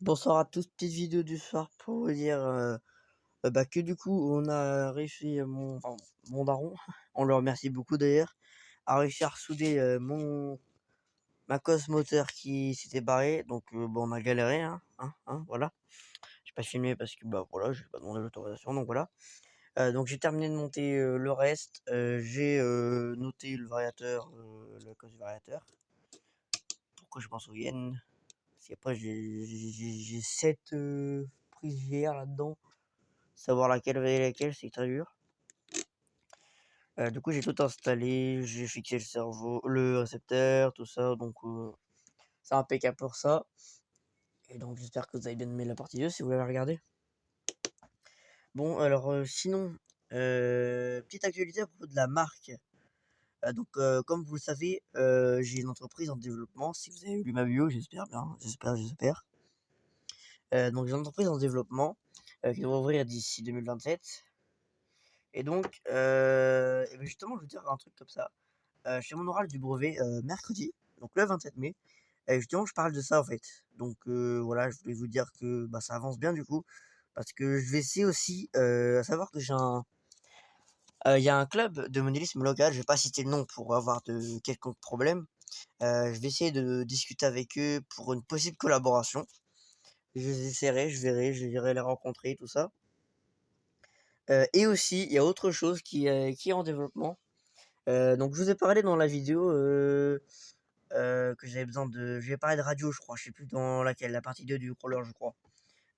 Bonsoir à tous, petite vidéo du soir pour vous dire que du coup on a réussi, mon daron, on le remercie beaucoup d'ailleurs, a réussi à ressouder ma cosse moteur qui s'était barrée. Donc bon, on a galéré, voilà. J'ai pas filmé parce que bah voilà, j'ai pas demandé l'autorisation, donc voilà. Donc j'ai terminé de monter le reste. J'ai noté le variateur, la cosse du variateur, pour que je m'en souvienne. Parce qu'après j'ai 7 prises JR là-dedans. Savoir laquelle va laquelle, c'est très dur. Du coup, j'ai tout installé, j'ai fixé le récepteur, tout ça, donc c'est impeccable pour ça. Et donc j'espère que vous avez bien aimé la partie 2 si vous l'avez regardé. Bon, alors sinon, petite actualité à propos de la marque. Comme vous le savez, j'ai une entreprise en développement. Si vous avez lu ma bio, j'espère bien, j'espère. Donc j'ai une entreprise en développement qui devrait ouvrir d'ici 2027. Et donc, et ben justement, je veux dire un truc comme ça. Je fais mon oral du brevet, mercredi, donc le 27 mai, et justement je parle de ça en fait. Donc voilà, je voulais vous dire que, bah, ça avance bien du coup, parce que je vais essayer aussi, à savoir que il y a un club de modélisme local, je vais pas citer le nom pour avoir de quelconque problème. Je vais essayer de discuter avec eux pour une possible collaboration. Je les essaierai, je verrai, j'irai les rencontrer, tout ça. Et aussi, il y a autre chose qui est en développement. Donc je vous ai parlé dans la vidéo, que j'avais besoin de je vais parler de radio, je crois, je sais plus dans laquelle, la partie 2 du crawler, je crois.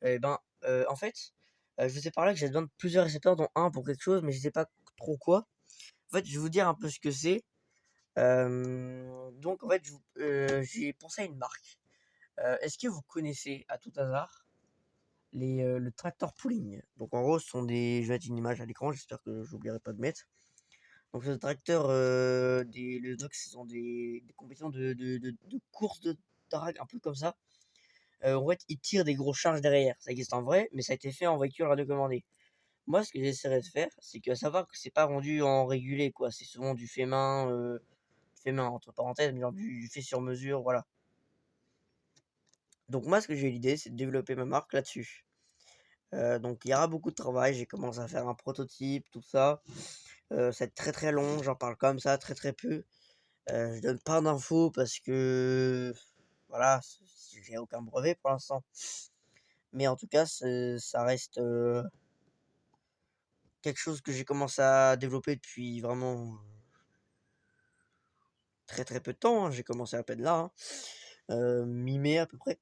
Et ben, en fait, je vous ai parlé que j'avais besoin de plusieurs récepteurs, dont un pour quelque chose, mais je sais pas trop quoi. En fait, je vais vous dire un peu ce que c'est. Donc en fait, j'ai pensé à une marque. Est-ce que vous connaissez, à tout hasard, le tractor pulling? Donc en gros, ce sont des je vais mettre une image à l'écran, j'espère que j'oublierai pas de mettre. Donc ce tracteur, les Nox, ce sont des compétitions de course de drague, un peu comme ça. En fait, ils tirent des grosses charges derrière. Ça existe en vrai, mais ça a été fait en voiture radiocommandée. Moi, ce que j'essaierai de faire, c'est que à savoir que c'est pas vendu en régulé, quoi. C'est souvent du fait main entre parenthèses, mais genre du fait sur mesure, voilà. Donc moi, ce que j'ai l'idée, c'est de développer ma marque là-dessus. Donc il y aura beaucoup de travail. J'ai commencé à faire un prototype, tout ça. C'est très très long. J'en parle comme ça, très très peu. Je donne pas d'infos parce que voilà, j'ai aucun brevet pour l'instant. Mais en tout cas, ça reste, quelque chose que j'ai commencé à développer depuis vraiment, très, très peu de temps, hein. J'ai commencé à peine là, mi-mai à peu près.